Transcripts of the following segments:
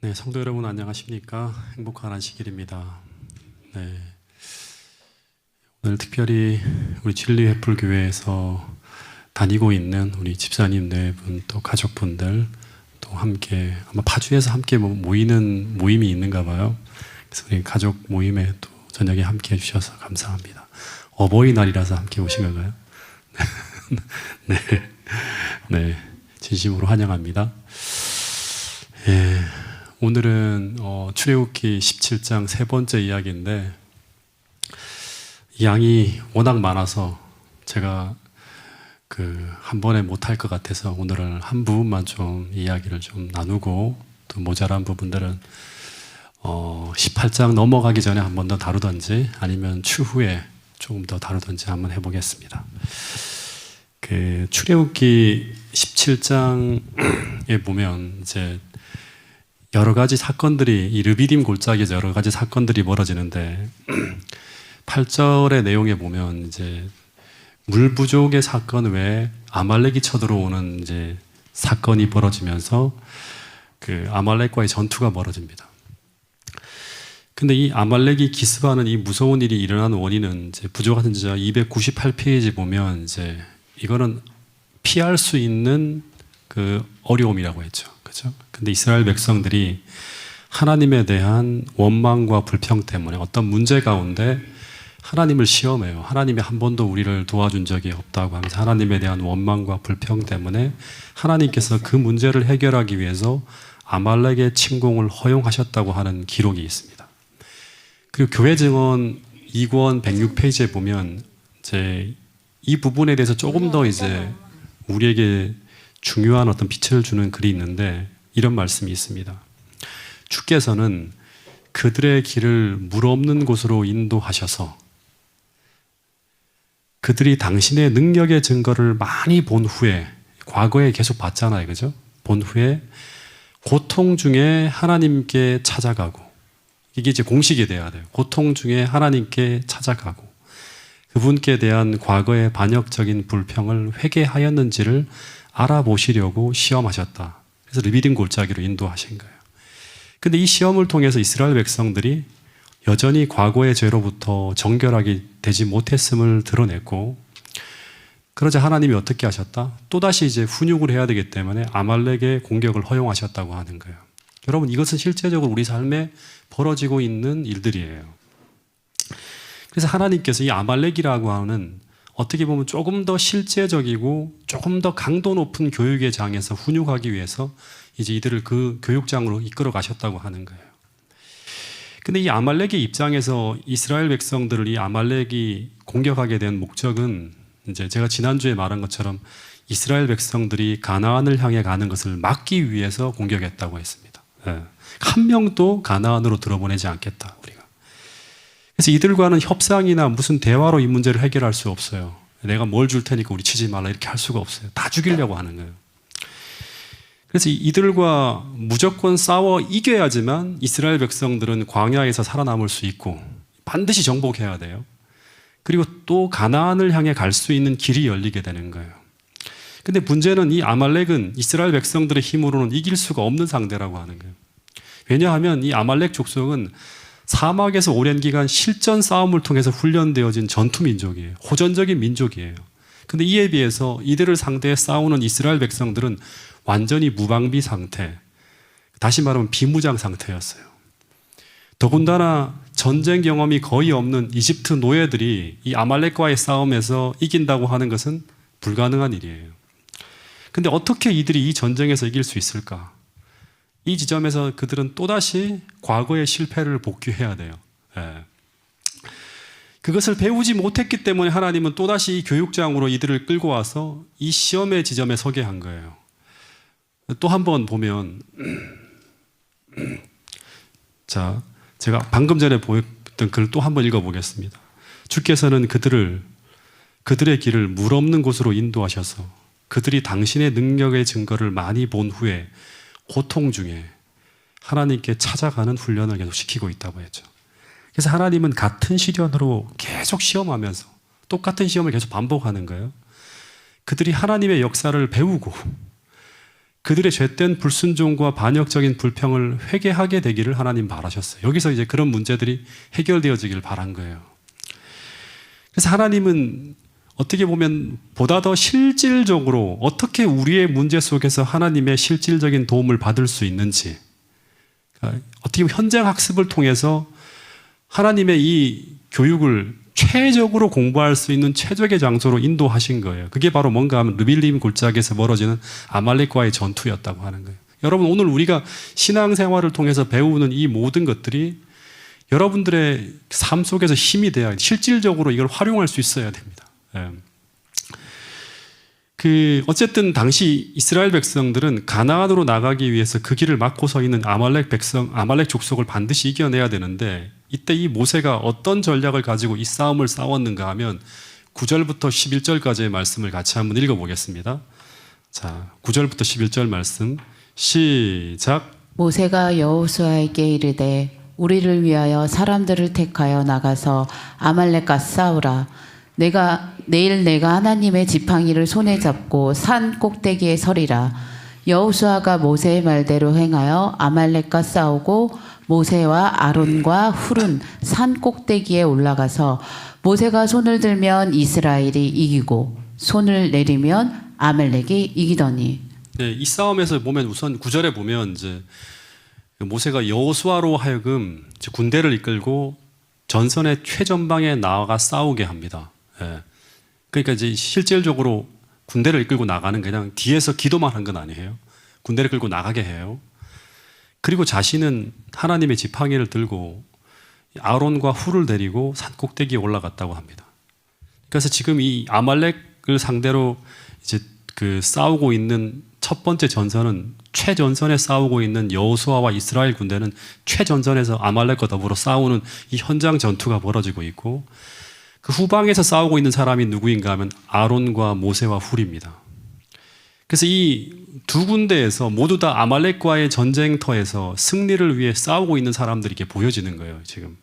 네, 성도 여러분 안녕하십니까? 행복한 안식일입니다. 네, 오늘 특별히 우리 진리회풀교회에서 다니고 있는 우리 집사님 네 분, 또 가족분들 또 함께 아마 파주에서 함께 모이는 모임이 있는가 봐요. 그래서 우리 가족 모임에 또 저녁에 함께 해주셔서 감사합니다. 어버이날이라서 함께 오신 건가요? 네, 네, 진심으로 환영합니다. 예. 오늘은 출애굽기 17장 세 번째 이야기인데 양이 워낙 많아서 제가 한 번에 못할 것 같아서 오늘은 한 부분만 좀 이야기를 좀 나누고 또 모자란 부분들은 18장 넘어가기 전에 한 번 더 다루든지 아니면 추후에 조금 더 다루든지 한번 해보겠습니다. 출애굽기 17장에 보면 이제 여러 가지 사건들이 이 르비딤 골짜기에서 여러 가지 사건들이 벌어지는데 8절의 내용에 보면 이제 물 부족의 사건 외에 아말렉이 쳐들어오는 이제 사건이 벌어지면서 아말렉과의 전투가 벌어집니다. 근데 이 아말렉이 기습하는 이 무서운 일이 일어나는 원인은 이제 부족한 선지자 298페이지 보면 이제 이거는 피할 수 있는 어려움이라고 했죠. 그죠? 근데 이스라엘 백성들이 하나님에 대한 원망과 불평 때문에 어떤 문제 가운데 하나님을 시험해요. 하나님이 한 번도 우리를 도와준 적이 없다고 하면서 하나님에 대한 원망과 불평 때문에 하나님께서 그 문제를 해결하기 위해서 아말렉의 침공을 허용하셨다고 하는 기록이 있습니다. 그리고 교회 증언 2권 106페이지에 보면 이제 이 부분에 대해서 조금 더 이제 우리에게 중요한 어떤 빛을 주는 글이 있는데 이런 말씀이 있습니다. 주께서는 그들의 길을 물 없는 곳으로 인도하셔서 그들이 당신의 능력의 증거를 많이 본 후에 과거에 계속 봤잖아요. 그죠? 본 후에 고통 중에 하나님께 찾아가고 이게 이제 공식이 돼야 돼요. 고통 중에 하나님께 찾아가고 그분께 대한 과거의 반역적인 불평을 회개하였는지를 알아보시려고 시험하셨다. 그래서 르비딤 골짜기로 인도하신 거예요. 근데 이 시험을 통해서 이스라엘 백성들이 여전히 과거의 죄로부터 정결하게 되지 못했음을 드러냈고 그러자 하나님이 어떻게 하셨다? 또다시 이제 훈육을 해야 되기 때문에 아말렉의 공격을 허용하셨다고 하는 거예요. 여러분 이것은 실제적으로 우리 삶에 벌어지고 있는 일들이에요. 그래서 하나님께서 이 아말렉이라고 하는 어떻게 보면 조금 더 실제적이고 조금 더 강도 높은 교육의 장에서 훈육하기 위해서 이제 이들을 그 교육장으로 이끌어 가셨다고 하는 거예요. 근데 이 아말렉의 입장에서 이스라엘 백성들을 이 아말렉이 공격하게 된 목적은 이제 제가 지난주에 말한 것처럼 이스라엘 백성들이 가나안을 향해 가는 것을 막기 위해서 공격했다고 했습니다. 한 명도 가나안으로 들어보내지 않겠다, 우리가. 그래서 이들과는 협상이나 무슨 대화로 이 문제를 해결할 수 없어요. 내가 뭘 줄 테니까 우리 치지 말라 이렇게 할 수가 없어요. 다 죽이려고 하는 거예요. 그래서 이들과 무조건 싸워 이겨야지만 이스라엘 백성들은 광야에서 살아남을 수 있고 반드시 정복해야 돼요. 그리고 또 가나안을 향해 갈 수 있는 길이 열리게 되는 거예요. 근데 문제는 이 아말렉은 이스라엘 백성들의 힘으로는 이길 수가 없는 상대라고 하는 거예요. 왜냐하면 이 아말렉 족속은 사막에서 오랜 기간 실전 싸움을 통해서 훈련되어진 전투 민족이에요. 호전적인 민족이에요. 근데 이에 비해서 이들을 상대해 싸우는 이스라엘 백성들은 완전히 무방비 상태, 다시 말하면 비무장 상태였어요. 더군다나 전쟁 경험이 거의 없는 이집트 노예들이 이 아말렉과의 싸움에서 이긴다고 하는 것은 불가능한 일이에요. 근데 어떻게 이들이 이 전쟁에서 이길 수 있을까? 이 지점에서 그들은 또다시 과거의 실패를 복귀해야 돼요. 그것을 배우지 못했기 때문에 하나님은 또다시 이 교육장으로 이들을 끌고 와서 이 시험의 지점에 서게 한 거예요. 또 한 번 보면 자, 제가 방금 전에 보였던 글을 또 한 번 읽어보겠습니다. 주께서는 그들의 길을 물 없는 곳으로 인도하셔서 그들이 당신의 능력의 증거를 많이 본 후에 고통 중에 하나님께 찾아가는 훈련을 계속 시키고 있다고 했죠. 그래서 하나님은 같은 시련으로 계속 시험하면서 똑같은 시험을 계속 반복하는 거예요. 그들이 하나님의 역사를 배우고 그들의 죄된 불순종과 반역적인 불평을 회개하게 되기를 하나님 바라셨어요. 여기서 이제 그런 문제들이 해결되어지기를 바란 거예요. 그래서 하나님은 어떻게 보면 보다 더 실질적으로 어떻게 우리의 문제 속에서 하나님의 실질적인 도움을 받을 수 있는지, 그러니까 어떻게 보면 현장 학습을 통해서 하나님의 이 교육을 최적으로 공부할 수 있는 최적의 장소로 인도하신 거예요. 그게 바로 뭔가 하면 르빌림 골짜기에서 벌어지는 아말렉과의 전투였다고 하는 거예요. 여러분, 오늘 우리가 신앙생활을 통해서 배우는 이 모든 것들이 여러분들의 삶 속에서 힘이 돼야 실질적으로 이걸 활용할 수 있어야 됩니다. 어쨌든 당시 이스라엘 백성들은 가나안으로 나가기 위해서 그 길을 막고 서 있는 아말렉 족속을 반드시 이겨내야 되는데, 이때 이 모세가 어떤 전략을 가지고 이 싸움을 싸웠는가 하면 9절부터 11절까지의 말씀을 같이 한번 읽어보겠습니다. 자, 9절부터 11절 말씀 시작. 모세가 여호수아에게 이르되 우리를 위하여 사람들을 택하여 나가서 아말렉과 싸우라. 내일 내가 하나님의 지팡이를 손에 잡고 산 꼭대기에 서리라. 여호수아가 모세의 말대로 행하여 아말렉과 싸우고 모세와 아론과 훌은 산 꼭대기에 올라가서 모세가 손을 들면 이스라엘이 이기고 손을 내리면 아말렉이 이기더니. 네, 이 싸움에서 보면 우선 9절에 보면 이제 모세가 여호수아로 하여금 군대를 이끌고 전선의 최전방에 나아가 싸우게 합니다. 예. 그러니까 이제 실질적으로 군대를 이끌고 나가는 그냥 뒤에서 기도만 한 건 아니에요. 군대를 끌고 나가게 해요. 그리고 자신은 하나님의 지팡이를 들고 아론과 훌을 데리고 산 꼭대기에 올라갔다고 합니다. 그래서 지금 이 아말렉을 상대로 이제 싸우고 있는 첫 번째 전선은 최전선에 싸우고 있는 여호수아와 이스라엘 군대는 최전선에서 아말렉과 더불어 싸우는 이 현장 전투가 벌어지고 있고, 그 후방에서 싸우고 있는 사람이 누구인가 하면 아론과 모세와 훌입니다. 그래서 이 두 군데에서 모두 다 아말렉과의 전쟁터에서 승리를 위해 싸우고 있는 사람들이 이렇게 보여지는 거예요, 지금.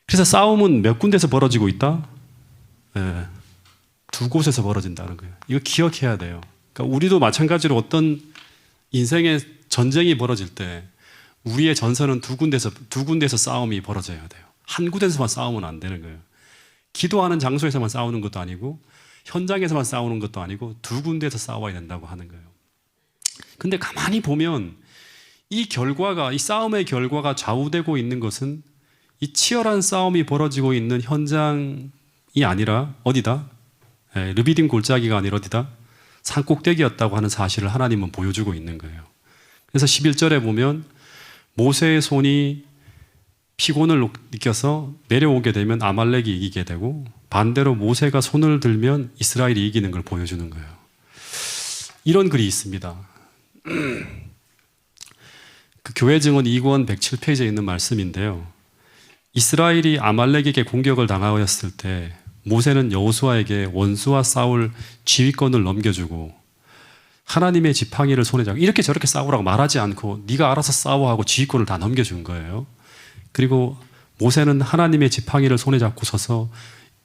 그래서 싸움은 몇 군데서 벌어지고 있다? 네, 두 곳에서 벌어진다는 거예요. 이거 기억해야 돼요. 그러니까 우리도 마찬가지로 어떤 인생의 전쟁이 벌어질 때 우리의 전선은 두 군데서 싸움이 벌어져야 돼요. 한 군데서만 싸우면 안 되는 거예요. 기도하는 장소에서만 싸우는 것도 아니고 현장에서만 싸우는 것도 아니고 두 군데에서 싸워야 된다고 하는 거예요. 근데 가만히 보면 이 싸움의 결과가 좌우되고 있는 것은 이 치열한 싸움이 벌어지고 있는 현장이 아니라 어디다? 르비딤 골짜기가 아니라 어디다? 산 꼭대기였다고 하는 사실을 하나님은 보여주고 있는 거예요. 그래서 11절에 보면 모세의 손이 피곤을 느껴서 내려오게 되면 아말렉이 이기게 되고, 반대로 모세가 손을 들면 이스라엘이 이기는 걸 보여주는 거예요. 이런 글이 있습니다. 그 교회 증언 2권 107페이지에 있는 말씀인데요. 이스라엘이 아말렉에게 공격을 당하였을 때 모세는 여호수아에게 원수와 싸울 지휘권을 넘겨주고 하나님의 지팡이를 손에 잡고 이렇게 저렇게 싸우라고 말하지 않고 네가 알아서 싸워 하고 지휘권을 다 넘겨준 거예요. 그리고 모세는 하나님의 지팡이를 손에 잡고 서서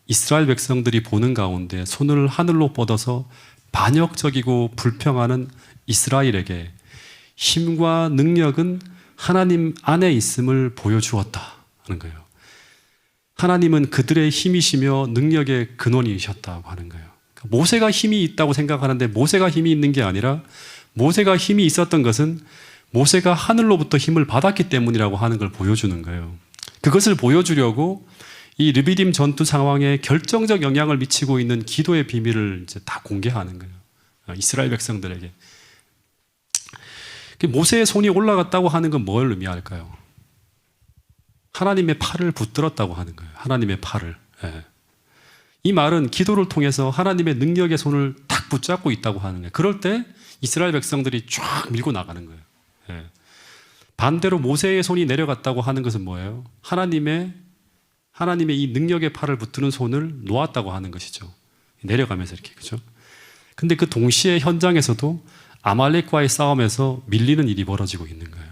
이스라엘 백성들이 보는 가운데 손을 하늘로 뻗어서 반역적이고 불평하는 이스라엘에게 힘과 능력은 하나님 안에 있음을 보여주었다 하는 거예요. 하나님은 그들의 힘이시며 능력의 근원이셨다고 하는 거예요. 모세가 힘이 있다고 생각하는데 모세가 힘이 있는 게 아니라 모세가 힘이 있었던 것은 모세가 하늘로부터 힘을 받았기 때문이라고 하는 걸 보여주는 거예요. 그것을 보여주려고 이 르비딤 전투 상황에 결정적 영향을 미치고 있는 기도의 비밀을 이제 다 공개하는 거예요. 이스라엘 백성들에게. 모세의 손이 올라갔다고 하는 건 뭘 의미할까요? 하나님의 팔을 붙들었다고 하는 거예요. 하나님의 팔을. 예. 이 말은 기도를 통해서 하나님의 능력의 손을 탁 붙잡고 있다고 하는 거예요. 그럴 때 이스라엘 백성들이 쫙 밀고 나가는 거예요. 예. 반대로 모세의 손이 내려갔다고 하는 것은 뭐예요? 하나님의 이 능력의 팔을 붙드는 손을 놓았다고 하는 것이죠. 내려가면서 이렇게, 그죠? 근데 그 동시에 현장에서도 아말렉과의 싸움에서 밀리는 일이 벌어지고 있는 거예요.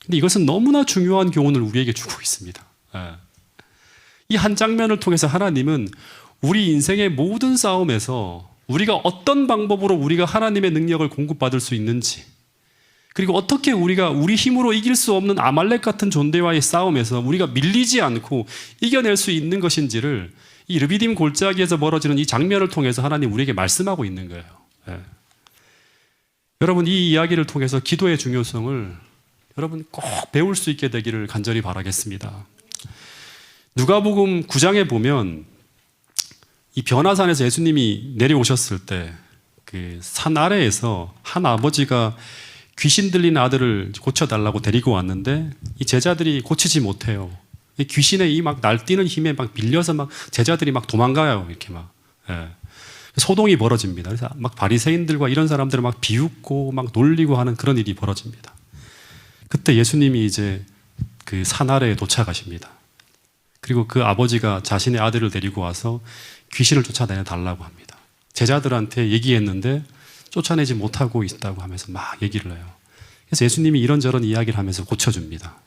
근데 이것은 너무나 중요한 교훈을 우리에게 주고 있습니다. 예. 이 한 장면을 통해서 하나님은 우리 인생의 모든 싸움에서 우리가 어떤 방법으로 우리가 하나님의 능력을 공급받을 수 있는지, 그리고 어떻게 우리가 우리 힘으로 이길 수 없는 아말렉 같은 존재와의 싸움에서 우리가 밀리지 않고 이겨낼 수 있는 것인지를 이 르비딤 골짜기에서 벌어지는 이 장면을 통해서 하나님 우리에게 말씀하고 있는 거예요. 예. 여러분, 이 이야기를 통해서 기도의 중요성을 여러분 꼭 배울 수 있게 되기를 간절히 바라겠습니다. 누가복음 9장에 보면 이 변화산에서 예수님이 내려오셨을 때 그 산 아래에서 한 아버지가 귀신 들린 아들을 고쳐달라고 데리고 왔는데 이 제자들이 고치지 못해요. 이 귀신의 이 막 날뛰는 힘에 막 밀려서 막 제자들이 막 도망가요. 이렇게 막. 예. 소동이 벌어집니다. 그래서 막 바리새인들과 이런 사람들을 막 비웃고 막 놀리고 하는 그런 일이 벌어집니다. 그때 예수님이 이제 그 산 아래에 도착하십니다. 그리고 그 아버지가 자신의 아들을 데리고 와서 귀신을 쫓아내 달라고 합니다. 제자들한테 얘기했는데 쫓아내지 못하고 있다고 하면서 막 얘기를 해요. 그래서 예수님이 이런저런 이야기를 하면서 고쳐줍니다.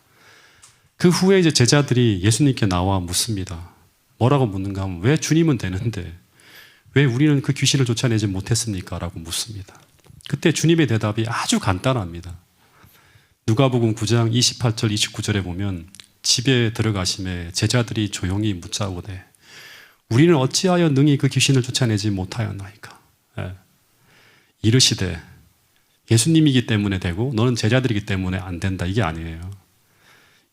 그 후에 이제 제자들이 예수님께 나와 묻습니다. 뭐라고 묻는가 하면 왜 주님은 되는데 왜 우리는 그 귀신을 쫓아내지 못했습니까? 라고 묻습니다. 그때 주님의 대답이 아주 간단합니다. 누가복음 9장 28절 29절에 보면 집에 들어가심에 제자들이 조용히 묻자오되 우리는 어찌하여 능히 그 귀신을 쫓아내지 못하였나이까. 예. 이르시되 예수님이기 때문에 되고 너는 제자들이기 때문에 안 된다. 이게 아니에요.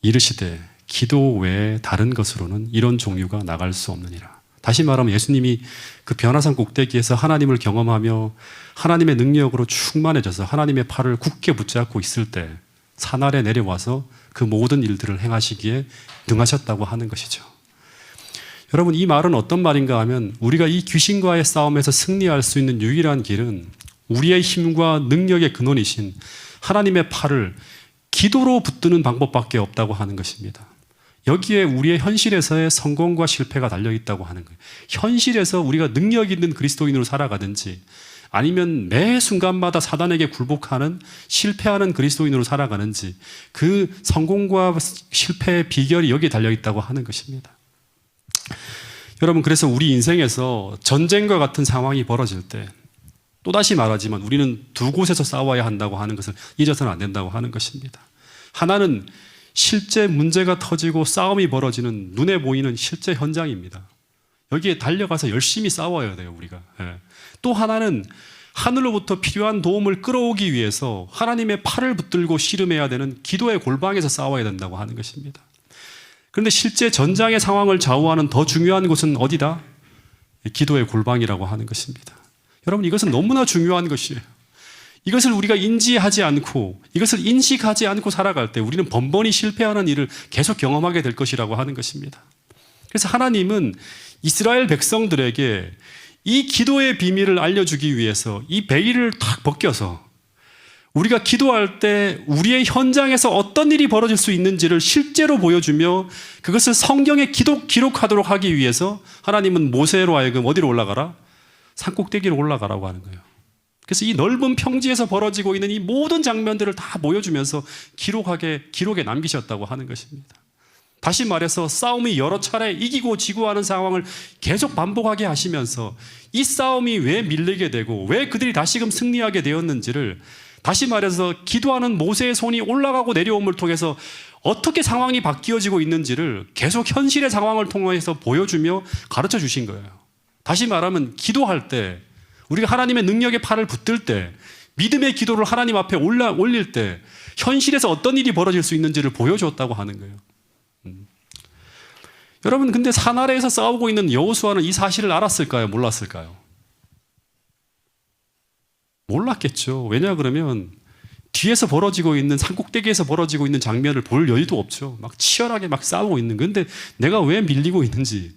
이르시되 기도 외에 다른 것으로는 이런 종류가 나갈 수 없느니라. 다시 말하면 예수님이 그 변화산 꼭대기에서 하나님을 경험하며 하나님의 능력으로 충만해져서 하나님의 팔을 굳게 붙잡고 있을 때 산 아래 내려와서 그 모든 일들을 행하시기에 능하셨다고 하는 것이죠. 여러분, 이 말은 어떤 말인가 하면 우리가 이 귀신과의 싸움에서 승리할 수 있는 유일한 길은 우리의 힘과 능력의 근원이신 하나님의 팔을 기도로 붙드는 방법밖에 없다고 하는 것입니다. 여기에 우리의 현실에서의 성공과 실패가 달려있다고 하는 거예요. 현실에서 우리가 능력 있는 그리스도인으로 살아가든지 아니면 매 순간마다 사단에게 굴복하는 실패하는 그리스도인으로 살아가는지 그 성공과 실패의 비결이 여기에 달려있다고 하는 것입니다. 여러분, 그래서 우리 인생에서 전쟁과 같은 상황이 벌어질 때 또다시 말하지만 우리는 두 곳에서 싸워야 한다고 하는 것을 잊어서는 안 된다고 하는 것입니다. 하나는 실제 문제가 터지고 싸움이 벌어지는 눈에 보이는 실제 현장입니다. 여기에 달려가서 열심히 싸워야 돼요, 우리가. 예. 또 하나는 하늘로부터 필요한 도움을 끌어오기 위해서 하나님의 팔을 붙들고 씨름해야 되는 기도의 골방에서 싸워야 된다고 하는 것입니다. 그런데 실제 전장의 상황을 좌우하는 더 중요한 곳은 어디다? 기도의 골방이라고 하는 것입니다. 여러분, 이것은 너무나 중요한 것이에요. 이것을 우리가 인지하지 않고 이것을 인식하지 않고 살아갈 때 우리는 번번이 실패하는 일을 계속 경험하게 될 것이라고 하는 것입니다. 그래서 하나님은 이스라엘 백성들에게 이 기도의 비밀을 알려주기 위해서 이 베일을 탁 벗겨서 우리가 기도할 때 우리의 현장에서 어떤 일이 벌어질 수 있는지를 실제로 보여주며 그것을 성경에 기록하도록 하기 위해서 하나님은 모세로 하여금 어디로 올라가라? 산꼭대기로 올라가라고 하는 거예요. 그래서 이 넓은 평지에서 벌어지고 있는 이 모든 장면들을 다 보여주면서 기록에 남기셨다고 하는 것입니다. 다시 말해서 싸움이 여러 차례 이기고 지고 하는 상황을 계속 반복하게 하시면서 이 싸움이 왜 밀리게 되고 왜 그들이 다시금 승리하게 되었는지를 다시 말해서 기도하는 모세의 손이 올라가고 내려옴을 통해서 어떻게 상황이 바뀌어지고 있는지를 계속 현실의 상황을 통해서 보여주며 가르쳐 주신 거예요. 다시 말하면 기도할 때 우리가 하나님의 능력의 팔을 붙들 때 믿음의 기도를 하나님 앞에 올릴 때 현실에서 어떤 일이 벌어질 수 있는지를 보여줬다고 하는 거예요. 여러분, 근데 산 아래에서 싸우고 있는 여호수아는 이 사실을 알았을까요? 몰랐을까요? 몰랐겠죠. 왜냐 그러면 뒤에서 벌어지고 있는 산꼭대기에서 벌어지고 있는 장면을 볼 여유도 없죠. 막 치열하게 막 싸우고 있는. 근데 내가 왜 밀리고 있는지,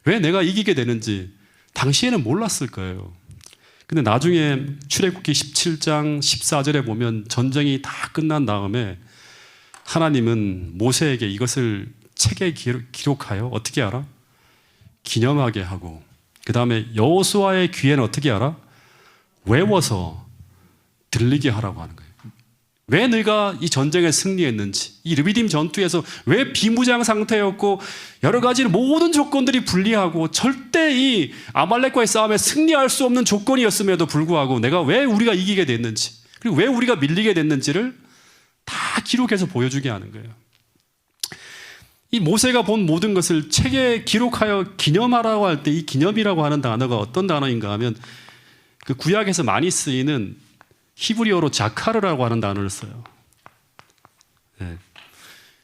왜 내가 이기게 되는지 당시에는 몰랐을 거예요. 근데 나중에 출애굽기 17장 14절에 보면 전쟁이 다 끝난 다음에 하나님은 모세에게 이것을 책에 기록하여 어떻게 알아? 기념하게 하고 그 다음에 여호수아의 귀에는 어떻게 알아? 외워서 들리게 하라고 하는 거예요. 왜 너희가 이 전쟁에 승리했는지, 이 르비딤 전투에서 왜 비무장 상태였고 여러 가지 모든 조건들이 불리하고 절대 이 아말렉과의 싸움에 승리할 수 없는 조건이었음에도 불구하고 내가 왜 우리가 이기게 됐는지, 그리고 왜 우리가 밀리게 됐는지를 다 기록해서 보여주게 하는 거예요. 이 모세가 본 모든 것을 책에 기록하여 기념하라고 할 때 이 기념이라고 하는 단어가 어떤 단어인가 하면 그 구약에서 많이 쓰이는 히브리어로 자카르라고 하는 단어를 써요. 네.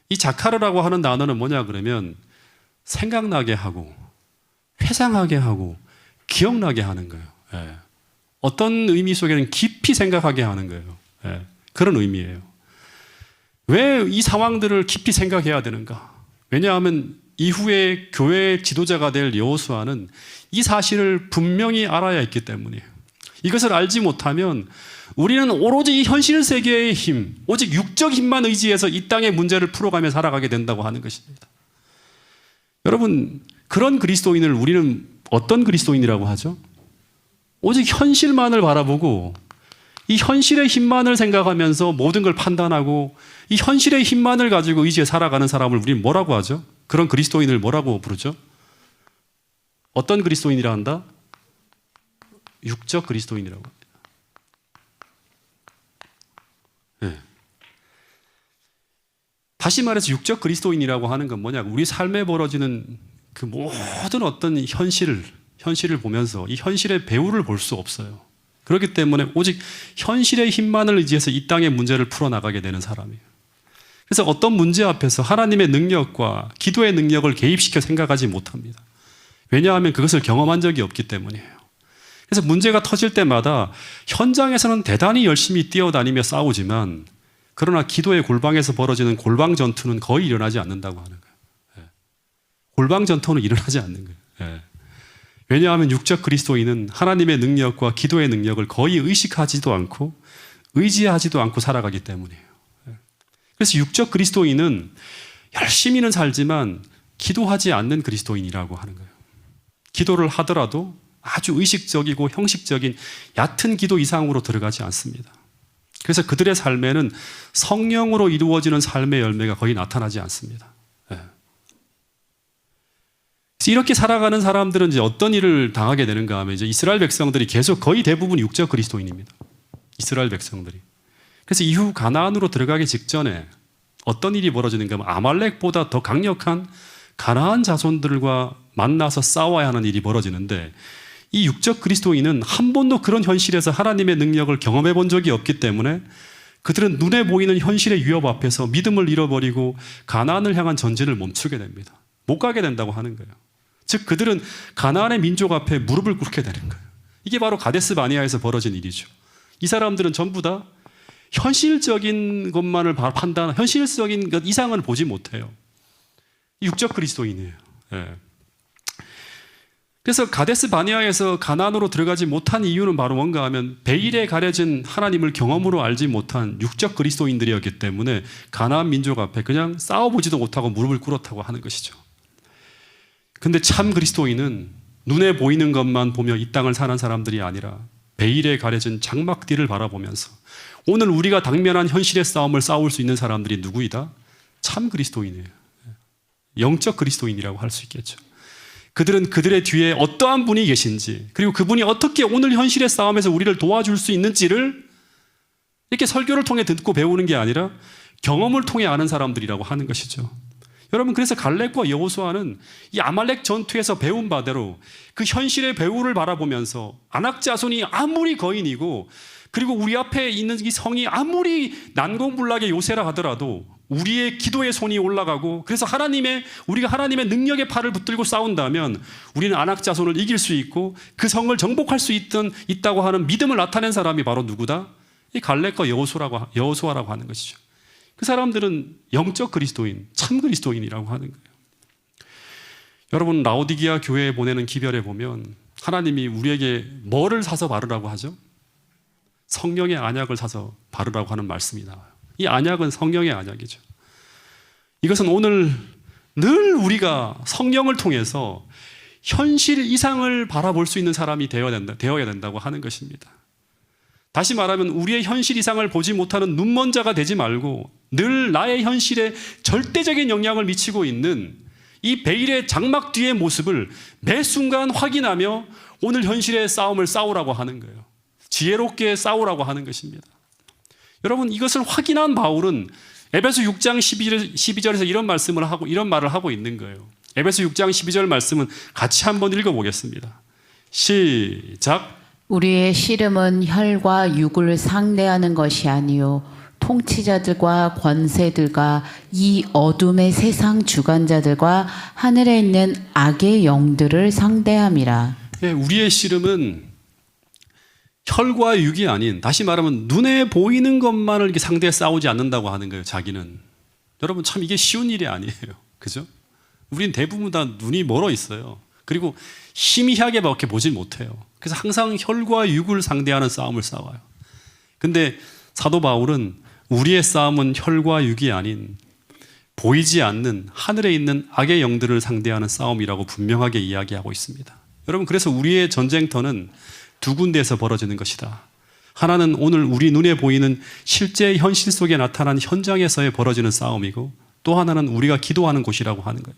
이 자카르라고 하는 단어는 뭐냐 그러면 생각나게 하고 회상하게 하고 기억나게 하는 거예요. 네. 어떤 의미 속에는 깊이 생각하게 하는 거예요. 네. 그런 의미예요. 왜 이 상황들을 깊이 생각해야 되는가? 왜냐하면 이후에 교회의 지도자가 될 여호수아는 이 사실을 분명히 알아야 했기 때문이에요. 이것을 알지 못하면 우리는 오로지 이 현실 세계의 힘, 오직 육적 힘만 의지해서 이 땅의 문제를 풀어가며 살아가게 된다고 하는 것입니다. 여러분, 그런 그리스도인을 우리는 어떤 그리스도인이라고 하죠? 오직 현실만을 바라보고 이 현실의 힘만을 생각하면서 모든 걸 판단하고 이 현실의 힘만을 가지고 의지해 살아가는 사람을 우리는 뭐라고 하죠? 그런 그리스도인을 뭐라고 부르죠? 어떤 그리스도인이라 한다? 육적 그리스도인이라고 합니다. 네. 다시 말해서 육적 그리스도인이라고 하는 건 뭐냐? 우리 삶에 벌어지는 그 모든 어떤 현실을 보면서 이 현실의 배후를 볼 수 없어요. 그렇기 때문에 오직 현실의 힘만을 의지해서 이 땅의 문제를 풀어나가게 되는 사람이에요. 그래서 어떤 문제 앞에서 하나님의 능력과 기도의 능력을 개입시켜 생각하지 못합니다. 왜냐하면 그것을 경험한 적이 없기 때문이에요. 그래서 문제가 터질 때마다 현장에서는 대단히 열심히 뛰어다니며 싸우지만 그러나 기도의 골방에서 벌어지는 골방 전투는 거의 일어나지 않는다고 하는 거예요. 골방 전투는 일어나지 않는 거예요. 왜냐하면 육적 그리스도인은 하나님의 능력과 기도의 능력을 거의 의식하지도 않고 의지하지도 않고 살아가기 때문이에요. 그래서 육적 그리스도인은 열심히는 살지만 기도하지 않는 그리스도인이라고 하는 거예요. 기도를 하더라도 아주 의식적이고 형식적인 얕은 기도 이상으로 들어가지 않습니다. 그래서 그들의 삶에는 성령으로 이루어지는 삶의 열매가 거의 나타나지 않습니다. 이렇게 살아가는 사람들은 이제 어떤 일을 당하게 되는가 하면 이제 이스라엘 백성들이 계속 거의 대부분 육적 그리스도인입니다. 이스라엘 백성들이. 그래서 이후 가나안으로 들어가기 직전에 어떤 일이 벌어지는가 하면 아말렉보다 더 강력한 가나안 자손들과 만나서 싸워야 하는 일이 벌어지는데 이 육적 그리스도인은 한 번도 그런 현실에서 하나님의 능력을 경험해 본 적이 없기 때문에 그들은 눈에 보이는 현실의 위협 앞에서 믿음을 잃어버리고 가나안을 향한 전진을 멈추게 됩니다. 못 가게 된다고 하는 거예요. 즉 그들은 가나안의 민족 앞에 무릎을 꿇게 되는 거예요. 이게 바로 가데스 바네아에서 벌어진 일이죠. 이 사람들은 전부 다 현실적인 것만을 현실적인 것 이상은 보지 못해요. 육적 그리스도인이에요. 그래서 가데스 바네아에서 가나안으로 들어가지 못한 이유는 바로 뭔가 하면 베일에 가려진 하나님을 경험으로 알지 못한 육적 그리스도인들이었기 때문에 가나안 민족 앞에 그냥 싸워보지도 못하고 무릎을 꿇었다고 하는 것이죠. 근데 참 그리스도인은 눈에 보이는 것만 보며 이 땅을 사는 사람들이 아니라 베일에 가려진 장막뒤를 바라보면서 오늘 우리가 당면한 현실의 싸움을 싸울 수 있는 사람들이 누구이다? 참 그리스도인이에요. 영적 그리스도인이라고 할 수 있겠죠. 그들은 그들의 뒤에 어떠한 분이 계신지, 그리고 그분이 어떻게 오늘 현실의 싸움에서 우리를 도와줄 수 있는지를 이렇게 설교를 통해 듣고 배우는 게 아니라 경험을 통해 아는 사람들이라고 하는 것이죠. 여러분, 그래서 갈렙과 여호수아는 이 아말렉 전투에서 배운 바대로 그 현실의 배후를 바라보면서 아낙 자손이 아무리 거인이고 그리고 우리 앞에 있는 이 성이 아무리 난공불락의 요새라 하더라도 우리의 기도의 손이 올라가고 그래서 우리가 하나님의 능력의 팔을 붙들고 싸운다면 우리는 아낙 자손을 이길 수 있고 그 성을 정복할 수 있다고 하는 믿음을 나타낸 사람이 바로 누구다? 이 갈렙과 여호수아라고 하는 것이죠. 그 사람들은 영적 그리스도인, 참 그리스도인이라고 하는 거예요. 여러분, 라오디게아 교회에 보내는 기별에 보면 하나님이 우리에게 뭐를 사서 바르라고 하죠? 성령의 안약을 사서 바르라고 하는 말씀이 나와요. 이 안약은 성령의 안약이죠. 이것은 오늘 늘 우리가 성령을 통해서 현실 이상을 바라볼 수 있는 사람이 되어야 된다고 하는 것입니다. 다시 말하면 우리의 현실 이상을 보지 못하는 눈먼 자가 되지 말고 늘 나의 현실에 절대적인 영향을 미치고 있는 이 베일의 장막 뒤의 모습을 매 순간 확인하며 오늘 현실의 싸움을 싸우라고 하는 거예요. 지혜롭게 싸우라고 하는 것입니다. 여러분, 이것을 확인한 바울은 에베소 6장 12절에서 이런 말을 하고 있는 거예요. 에베소 6장 12절 말씀은 같이 한번 읽어보겠습니다. 시작. 우리의 씨름은 혈과 육을 상대하는 것이 아니요 통치자들과 권세들과 이 어둠의 세상 주관자들과 하늘에 있는 악의 영들을 상대함이라. 예, 우리의 씨름은 혈과 육이 아닌, 다시 말하면 눈에 보이는 것만을 이렇게 상대해 싸우지 않는다고 하는 거예요. 자기는. 여러분, 참 이게 쉬운 일이 아니에요. 그죠? 우린 대부분 다 눈이 멀어 있어요. 그리고 희미하게밖에 보질 못해요. 그래서 항상 혈과 육을 상대하는 싸움을 싸워요. 근데 사도 바울은 우리의 싸움은 혈과 육이 아닌 보이지 않는 하늘에 있는 악의 영들을 상대하는 싸움이라고 분명하게 이야기하고 있습니다. 여러분, 그래서 우리의 전쟁터는 두 군데에서 벌어지는 것이다. 하나는 오늘 우리 눈에 보이는 실제 현실 속에 나타난 현장에서의 벌어지는 싸움이고, 또 하나는 우리가 기도하는 곳이라고 하는 거예요.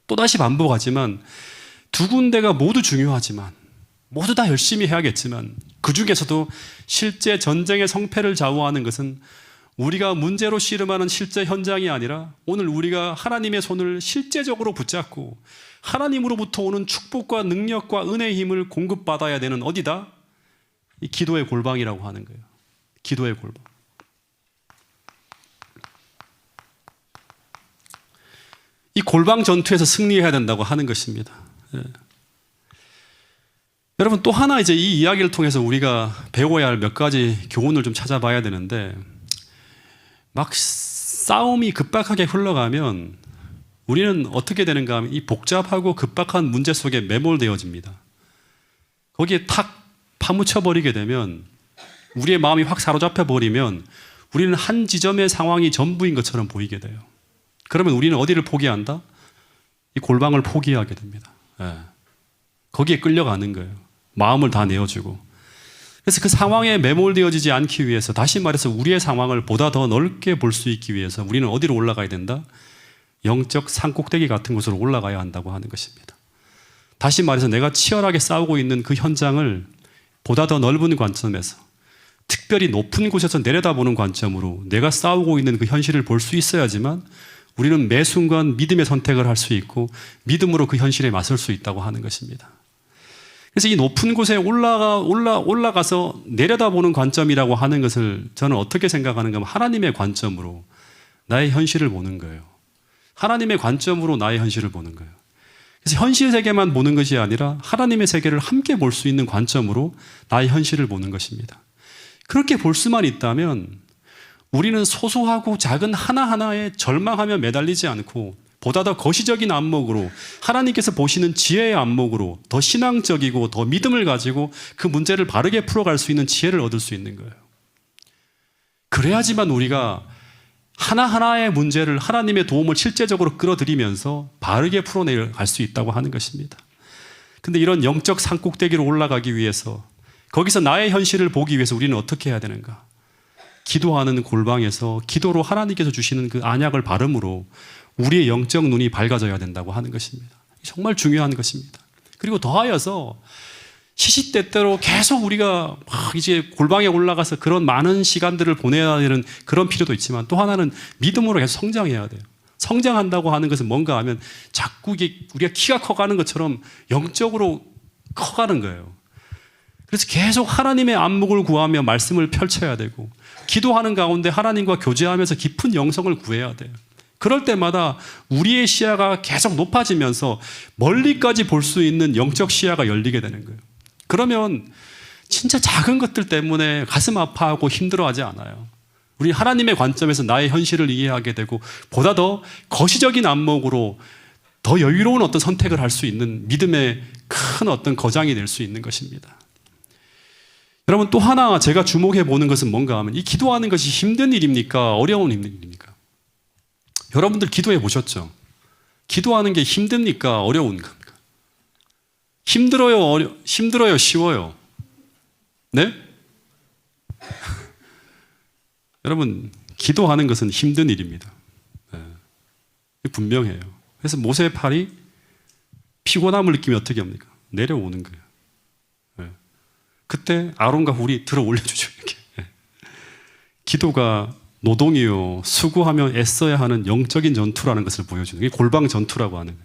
또다시 반복하지만 두 군데가 모두 중요하지만, 모두 다 열심히 해야겠지만, 그 중에서도 실제 전쟁의 성패를 좌우하는 것은 우리가 문제로 씨름하는 실제 현장이 아니라 오늘 우리가 하나님의 손을 실제적으로 붙잡고 하나님으로부터 오는 축복과 능력과 은혜의 힘을 공급받아야 되는 어디다? 이 기도의 골방이라고 하는 거예요. 기도의 골방. 이 골방 전투에서 승리해야 된다고 하는 것입니다. 예. 여러분, 또 하나 이제 이 이야기를 통해서 우리가 배워야 할 몇 가지 교훈을 좀 찾아봐야 되는데, 막 싸움이 급박하게 흘러가면 우리는 어떻게 되는가 하면 이 복잡하고 급박한 문제 속에 매몰되어집니다. 거기에 탁 파묻혀버리게 되면, 우리의 마음이 확 사로잡혀 버리면 우리는 한 지점의 상황이 전부인 것처럼 보이게 돼요. 그러면 우리는 어디를 포기한다? 이 골방을 포기하게 됩니다. 예. 거기에 끌려가는 거예요. 마음을 다 내어주고. 그래서 그 상황에 매몰되어지지 않기 위해서, 다시 말해서 우리의 상황을 보다 더 넓게 볼 수 있기 위해서 우리는 어디로 올라가야 된다? 영적 산꼭대기 같은 곳으로 올라가야 한다고 하는 것입니다. 다시 말해서 내가 치열하게 싸우고 있는 그 현장을 보다 더 넓은 관점에서, 특별히 높은 곳에서 내려다보는 관점으로 내가 싸우고 있는 그 현실을 볼 수 있어야지만 우리는 매 순간 믿음의 선택을 할 수 있고 믿음으로 그 현실에 맞설 수 있다고 하는 것입니다. 그래서 이 높은 곳에 올라가서 내려다보는 관점이라고 하는 것을 저는 어떻게 생각하는가 하면 하나님의 관점으로 나의 현실을 보는 거예요. 하나님의 관점으로 나의 현실을 보는 거예요. 그래서 현실 세계만 보는 것이 아니라 하나님의 세계를 함께 볼 수 있는 관점으로 나의 현실을 보는 것입니다. 그렇게 볼 수만 있다면 우리는 소소하고 작은 하나하나에 절망하며 매달리지 않고 보다 더 거시적인 안목으로, 하나님께서 보시는 지혜의 안목으로 더 신앙적이고 더 믿음을 가지고 그 문제를 바르게 풀어갈 수 있는 지혜를 얻을 수 있는 거예요. 그래야지만 우리가 하나하나의 문제를 하나님의 도움을 실제적으로 끌어들이면서 바르게 풀어내갈 수 있다고 하는 것입니다. 근데 이런 영적 산꼭대기로 올라가기 위해서, 거기서 나의 현실을 보기 위해서 우리는 어떻게 해야 되는가? 기도하는 골방에서 기도로 하나님께서 주시는 그 안약을 바름으로 우리의 영적 눈이 밝아져야 된다고 하는 것입니다. 정말 중요한 것입니다. 그리고 더하여서 시시때때로 계속 우리가 막 이제 골방에 올라가서 그런 많은 시간들을 보내야 되는 그런 필요도 있지만, 또 하나는 믿음으로 계속 성장해야 돼요. 성장한다고 하는 것은 뭔가 하면 자꾸 이게 우리가 키가 커가는 것처럼 영적으로 커가는 거예요. 그래서 계속 하나님의 안목을 구하며 말씀을 펼쳐야 되고, 기도하는 가운데 하나님과 교제하면서 깊은 영성을 구해야 돼요. 그럴 때마다 우리의 시야가 계속 높아지면서 멀리까지 볼 수 있는 영적 시야가 열리게 되는 거예요. 그러면 진짜 작은 것들 때문에 가슴 아파하고 힘들어하지 않아요. 우리 하나님의 관점에서 나의 현실을 이해하게 되고 보다 더 거시적인 안목으로 더 여유로운 어떤 선택을 할 수 있는 믿음의 큰 어떤 거장이 될 수 있는 것입니다. 여러분, 또 하나 제가 주목해 보는 것은 뭔가 하면, 이 기도하는 것이 힘든 일입니까? 어려운 일입니까? 여러분들 기도해 보셨죠? 기도하는 게 힘듭니까? 어려운 겁니까? 힘들어요? 쉬워요? 네? 여러분, 기도하는 것은 힘든 일입니다. 분명해요. 그래서 모세의 팔이 피곤함을 느끼면 어떻게 합니까? 내려오는 거예요. 그때 아론과 훌이 들어 올려주죠. 이렇게. 기도가 노동이요, 수고하며 애써야 하는 영적인 전투라는 것을 보여주는 게 골방 전투라고 하는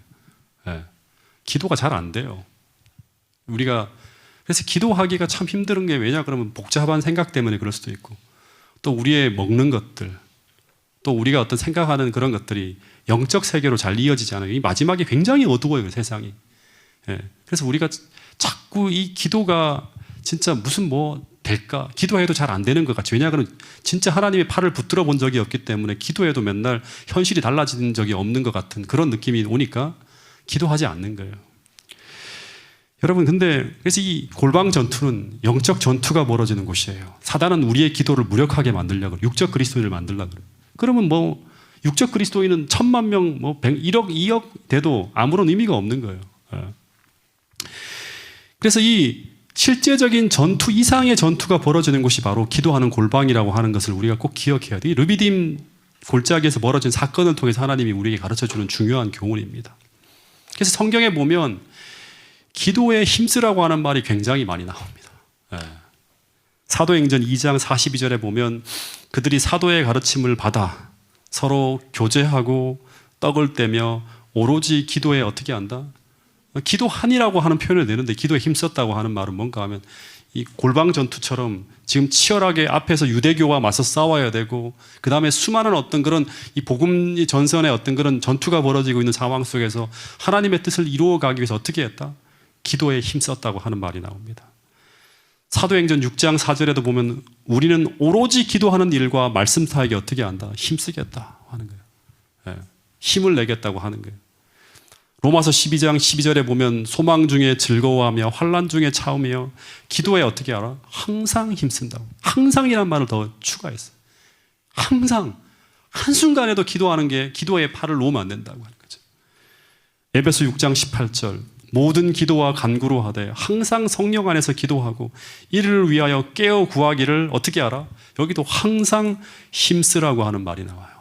거예요. 기도가 잘 안 돼요. 우리가 그래서 기도하기가 참 힘든 게 왜냐 그러면 복잡한 생각 때문에 그럴 수도 있고, 또 우리의 먹는 것들, 또 우리가 어떤 생각하는 그런 것들이 영적 세계로 잘 이어지지 않아요. 이 마지막에 굉장히 어두워요, 세상이. 그래서 우리가 자꾸 이 기도가 진짜 무슨 뭐 될까? 기도해도 잘 안 되는 것 같이. 왜냐하면 진짜 하나님의 팔을 붙들어 본 적이 없기 때문에 기도해도 맨날 현실이 달라진 적이 없는 것 같은 그런 느낌이 오니까 기도하지 않는 거예요. 여러분, 근데 그래서 이 골방 전투는 영적 전투가 벌어지는 곳이에요. 사단은 우리의 기도를 무력하게 만들려고 그래요. 육적 그리스도인을 만들려고 그래요. 그러면 뭐 육적 그리스도인은 1000만 명, 뭐 1억, 2억 돼도 아무런 의미가 없는 거예요. 그래서 이 실제적인 전투 이상의 전투가 벌어지는 곳이 바로 기도하는 골방이라고 하는 것을 우리가 꼭 기억해야 돼요. 이 르비딤 골짜기에서 벌어진 사건을 통해서 하나님이 우리에게 가르쳐주는 중요한 교훈입니다. 그래서 성경에 보면 기도에 힘쓰라고 하는 말이 굉장히 많이 나옵니다. 사도행전 2장 42절에 보면 그들이 사도의 가르침을 받아 서로 교제하고 떡을 떼며 오로지 기도에 어떻게 한다? 기도하니라고 하는 표현을 내는데 기도에 힘썼다고 하는 말은 뭔가 하면 이 골방 전투처럼 지금 치열하게 앞에서 유대교와 맞서 싸워야 되고 그 다음에 수많은 어떤 그런 이 복음 전선의 어떤 그런 전투가 벌어지고 있는 상황 속에서 하나님의 뜻을 이루어가기 위해서 어떻게 했다? 기도에 힘썼다고 하는 말이 나옵니다. 사도행전 6장 4절에도 보면 우리는 오로지 기도하는 일과 말씀 사역에 어떻게 한다? 힘쓰겠다 하는 거예요. 힘을 내겠다고 하는 거예요. 로마서 12장 12절에 보면 소망 중에 즐거워하며 환난 중에 참으며 기도에 어떻게 알아? 항상 힘쓴다고. 항상이라는 말을 더 추가했어요. 항상 한순간에도 기도하는 게 기도에 팔을 놓으면 안 된다고 하는 거죠. 에베소 6장 18절 모든 기도와 간구로 하되 항상 성령 안에서 기도하고 이를 위하여 깨어 구하기를 어떻게 알아? 여기도 항상 힘쓰라고 하는 말이 나와요.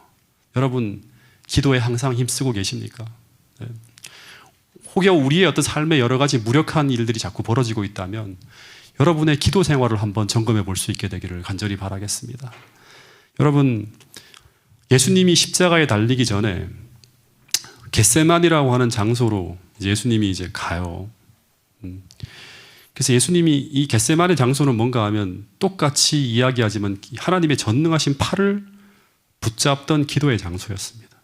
여러분 기도에 항상 힘쓰고 계십니까? 네. 혹여 우리의 어떤 삶에 여러 가지 무력한 일들이 자꾸 벌어지고 있다면 여러분의 기도 생활을 한번 점검해 볼 수 있게 되기를 간절히 바라겠습니다. 여러분 예수님이 십자가에 달리기 전에 겟세만이라고 하는 장소로 예수님이 이제 가요. 그래서 예수님이 이 겟세만의 장소는 뭔가 하면 똑같이 이야기하지만 하나님의 전능하신 팔을 붙잡던 기도의 장소였습니다.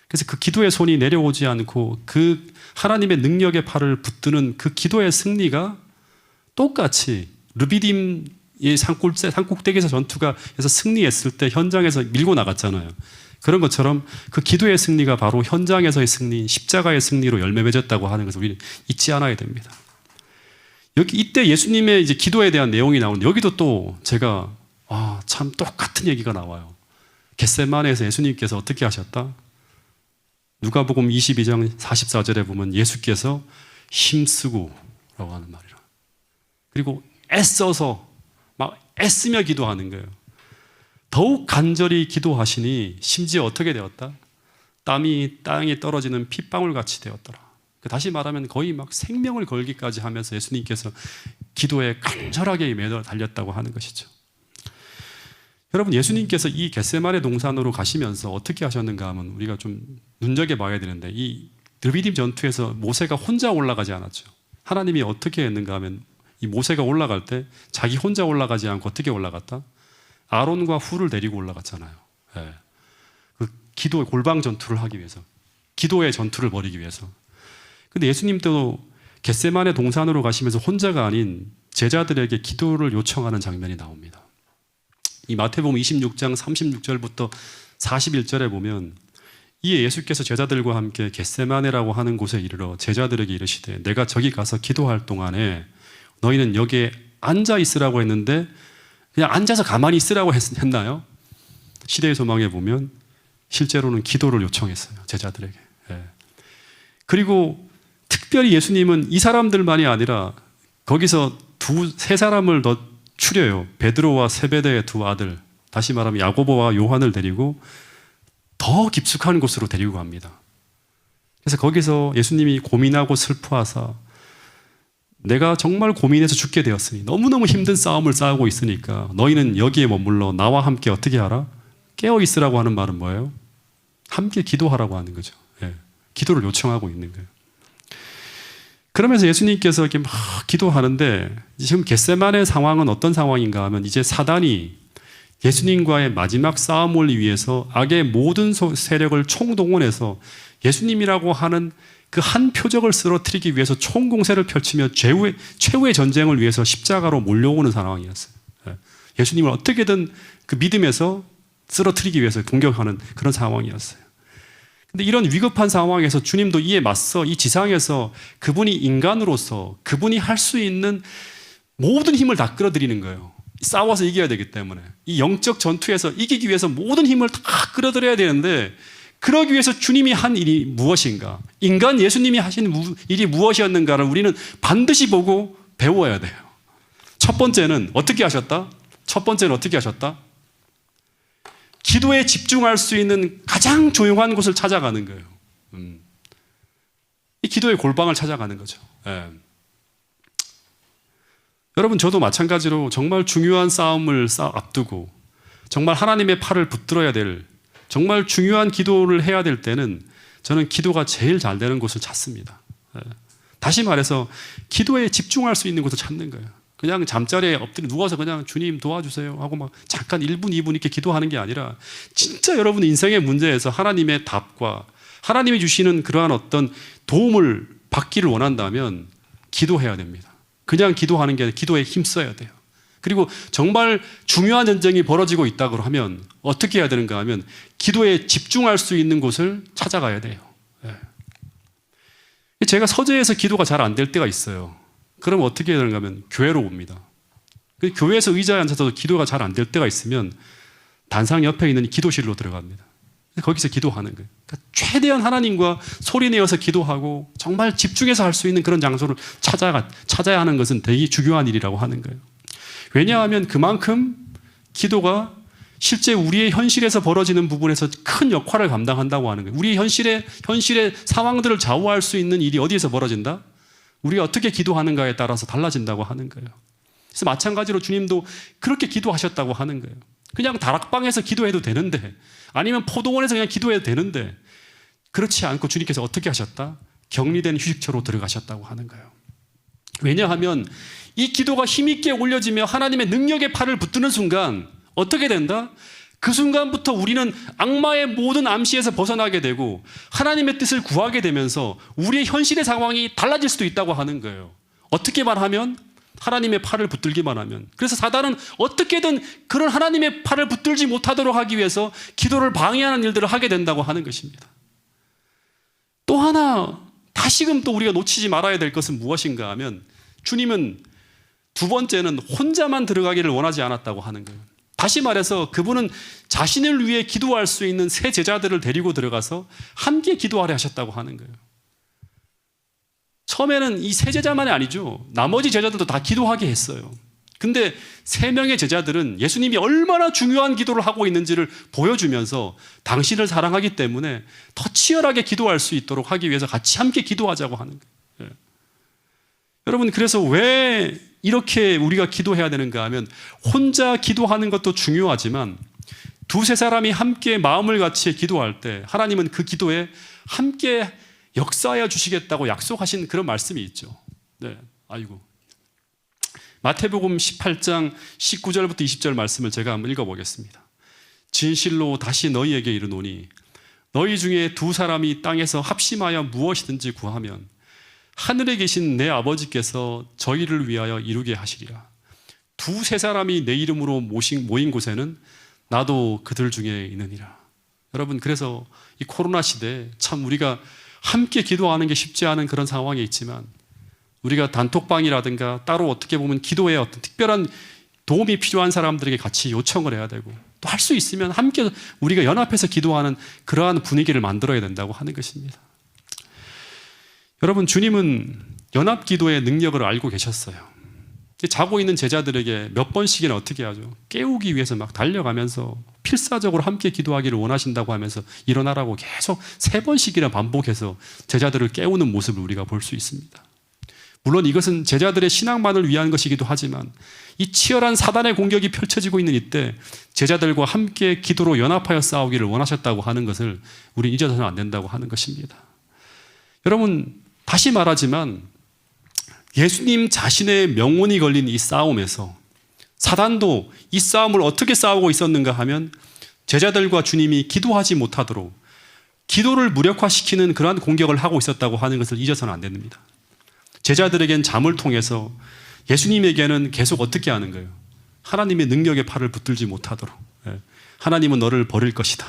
그래서 그 기도의 손이 내려오지 않고 그 하나님의 능력의 팔을 붙드는 그 기도의 승리가 똑같이 르비딤의 산꼭대기에서 전투가 해서 승리했을 때 현장에서 밀고 나갔잖아요. 그런 것처럼 그 기도의 승리가 바로 현장에서의 승리, 십자가의 승리로 열매 맺었다고 하는 것을 우리는 잊지 않아야 됩니다. 여기 이때 예수님의 이제 기도에 대한 내용이 나오는데 여기도 또 제가 참 똑같은 얘기가 나와요. 겟세마네에서 예수님께서 어떻게 하셨다? 누가복음 22장 44절에 보면 예수께서 힘쓰고 라고 하는 말이라. 그리고 애써서 막 애쓰며 기도하는 거예요. 더욱 간절히 기도하시니 심지어 어떻게 되었다? 땀이 땅에 떨어지는 핏방울 같이 되었더라. 다시 말하면 거의 막 생명을 걸기까지 하면서 예수님께서 기도에 간절하게 매달 달렸다고 하는 것이죠. 여러분 예수님께서 이 겟세마네 동산으로 가시면서 어떻게 하셨는가 하면 우리가 좀 눈여겨봐야 되는데 이 르비딤 전투에서 모세가 혼자 올라가지 않았죠. 하나님이 어떻게 했는가 하면 이 모세가 올라갈 때 자기 혼자 올라가지 않고 어떻게 올라갔다? 아론과 훌을 데리고 올라갔잖아요. 그 기도의 골방 전투를 하기 위해서, 기도의 전투를 벌이기 위해서. 근데 예수님도 겟세마네 동산으로 가시면서 혼자가 아닌 제자들에게 기도를 요청하는 장면이 나옵니다. 이 마태복음 26장 36절부터 41절에 보면 이에 예수께서 제자들과 함께 겟세마네라고 하는 곳에 이르러 제자들에게 이르시되 내가 저기 가서 기도할 동안에 너희는 여기에 앉아 있으라고 했는데 그냥 앉아서 가만히 있으라고 했나요? 시대의 소망에 보면 실제로는 기도를 요청했어요. 제자들에게. 그리고 특별히 예수님은 이 사람들만이 아니라 거기서 세 사람을 더 추려요. 베드로와 세베대의 두 아들, 다시 말하면 야고보와 요한을 데리고 더 깊숙한 곳으로 데리고 갑니다. 그래서 거기서 예수님이 고민하고 슬퍼하사 내가 정말 고민해서 죽게 되었으니 너무너무 힘든 싸움을 싸우고 있으니까 너희는 여기에 머물러 나와 함께 어떻게 하라? 깨어 있으라고 하는 말은 뭐예요? 함께 기도하라고 하는 거죠. 예, 기도를 요청하고 있는 거예요. 그러면서 예수님께서 이렇게 막 기도하는데 지금 겟세마네 상황은 어떤 상황인가 하면 이제 사단이 예수님과의 마지막 싸움을 위해서 악의 모든 세력을 총동원해서 예수님이라고 하는 그 한 표적을 쓰러뜨리기 위해서 총공세를 펼치며 최후의 전쟁을 위해서 십자가로 몰려오는 상황이었어요. 예수님을 어떻게든 그 믿음에서 쓰러뜨리기 위해서 공격하는 그런 상황이었어요. 근데 이런 위급한 상황에서 주님도 이에 맞서 이 지상에서 그분이 인간으로서 그분이 할 수 있는 모든 힘을 다 끌어들이는 거예요. 싸워서 이겨야 되기 때문에 이 영적 전투에서 이기기 위해서 모든 힘을 다 끌어들여야 되는데 그러기 위해서 주님이 한 일이 무엇인가? 인간 예수님이 하신 일이 무엇이었는가를 우리는 반드시 보고 배워야 돼요. 첫 번째는 어떻게 하셨다? 기도에 집중할 수 있는 가장 조용한 곳을 찾아가는 거예요. 이 기도의 골방을 찾아가는 거죠. 예. 여러분, 저도 마찬가지로 정말 중요한 싸움을 앞두고 정말 하나님의 팔을 붙들어야 될 정말 중요한 기도를 해야 될 때는 저는 기도가 제일 잘 되는 곳을 찾습니다. 예. 다시 말해서 기도에 집중할 수 있는 곳을 찾는 거예요. 그냥 잠자리에 엎드려 누워서 그냥 주님 도와주세요 하고 막 잠깐 1분, 2분 이렇게 기도하는 게 아니라 진짜 여러분 인생의 문제에서 하나님의 답과 하나님이 주시는 그러한 어떤 도움을 받기를 원한다면 기도해야 됩니다. 그냥 기도하는 게 아니라 기도에 힘써야 돼요. 그리고 정말 중요한 전쟁이 벌어지고 있다고 하면 어떻게 해야 되는가 하면 기도에 집중할 수 있는 곳을 찾아가야 돼요. 예. 제가 서재에서 기도가 잘 안 될 때가 있어요. 그럼 어떻게 해야 되는가 하면 교회로 옵니다. 교회에서 의자에 앉아서 기도가 잘 안 될 때가 있으면 단상 옆에 있는 기도실로 들어갑니다. 거기서 기도하는 거예요. 그러니까 최대한 하나님과 소리내어서 기도하고 정말 집중해서 할 수 있는 그런 장소를 찾아야 하는 것은 되게 중요한 일이라고 하는 거예요. 왜냐하면 그만큼 기도가 실제 우리의 현실에서 벌어지는 부분에서 큰 역할을 감당한다고 하는 거예요. 우리의 현실의 상황들을 좌우할 수 있는 일이 어디에서 벌어진다? 우리가 어떻게 기도하는가에 따라서 달라진다고 하는 거예요. 그래서 마찬가지로 주님도 그렇게 기도하셨다고 하는 거예요. 그냥 다락방에서 기도해도 되는데 아니면 포도원에서 그냥 기도해도 되는데 그렇지 않고 주님께서 어떻게 하셨다? 격리된 휴식처로 들어가셨다고 하는 거예요. 왜냐하면 이 기도가 힘있게 올려지며 하나님의 능력의 팔을 붙드는 순간 어떻게 된다? 그 순간부터 우리는 악마의 모든 암시에서 벗어나게 되고 하나님의 뜻을 구하게 되면서 우리의 현실의 상황이 달라질 수도 있다고 하는 거예요. 어떻게만 하면? 하나님의 팔을 붙들기만 하면. 그래서 사단은 어떻게든 그런 하나님의 팔을 붙들지 못하도록 하기 위해서 기도를 방해하는 일들을 하게 된다고 하는 것입니다. 또 하나 다시금 또 우리가 놓치지 말아야 될 것은 무엇인가 하면 주님은 두 번째는 혼자만 들어가기를 원하지 않았다고 하는 거예요. 다시 말해서 그분은 자신을 위해 기도할 수 있는 세 제자들을 데리고 들어가서 함께 기도하려 하셨다고 하는 거예요. 처음에는 이 세 제자만이 아니죠. 나머지 제자들도 다 기도하게 했어요. 근데 세 명의 제자들은 예수님이 얼마나 중요한 기도를 하고 있는지를 보여주면서 당신을 사랑하기 때문에 더 치열하게 기도할 수 있도록 하기 위해서 같이 함께 기도하자고 하는 거예요. 여러분, 그래서 왜 이렇게 우리가 기도해야 되는가 하면 혼자 기도하는 것도 중요하지만 두세 사람이 함께 마음을 같이 기도할 때 하나님은 그 기도에 함께 역사하여 주시겠다고 약속하신 그런 말씀이 있죠. 네, 아이고. 마태복음 18장 19절부터 20절 말씀을 제가 한번 읽어보겠습니다. 진실로 다시 너희에게 이르노니 너희 중에 두 사람이 땅에서 합심하여 무엇이든지 구하면 하늘에 계신 내 아버지께서 저희를 위하여 이루게 하시리라. 두세 사람이 내 이름으로 모인 곳에는 나도 그들 중에 있느니라. 여러분, 그래서 이 코로나 시대에 참 우리가 함께 기도하는 게 쉽지 않은 그런 상황에 있지만 우리가 단톡방이라든가 따로 어떻게 보면 기도에 어떤 특별한 도움이 필요한 사람들에게 같이 요청을 해야 되고 또 할 수 있으면 함께 우리가 연합해서 기도하는 그러한 분위기를 만들어야 된다고 하는 것입니다. 여러분, 주님은 연합 기도의 능력을 알고 계셨어요. 자고 있는 제자들에게 몇 번씩이나 어떻게 하죠? 깨우기 위해서 막 달려가면서 필사적으로 함께 기도하기를 원하신다고 하면서 일어나라고 계속 3번씩이나 반복해서 제자들을 깨우는 모습을 우리가 볼 수 있습니다. 물론 이것은 제자들의 신앙만을 위한 것이기도 하지만 이 치열한 사단의 공격이 펼쳐지고 있는 이때 제자들과 함께 기도로 연합하여 싸우기를 원하셨다고 하는 것을 우리는 잊어서는 안 된다고 하는 것입니다. 여러분, 다시 말하지만 예수님 자신의 명운이 걸린 이 싸움에서 사단도 이 싸움을 어떻게 싸우고 있었는가 하면 제자들과 주님이 기도하지 못하도록 기도를 무력화시키는 그러한 공격을 하고 있었다고 하는 것을 잊어서는 안 됩니다. 제자들에겐 잠을 통해서, 예수님에게는 계속 어떻게 하는 거예요? 하나님의 능력의 팔을 붙들지 못하도록, 하나님은 너를 버릴 것이다,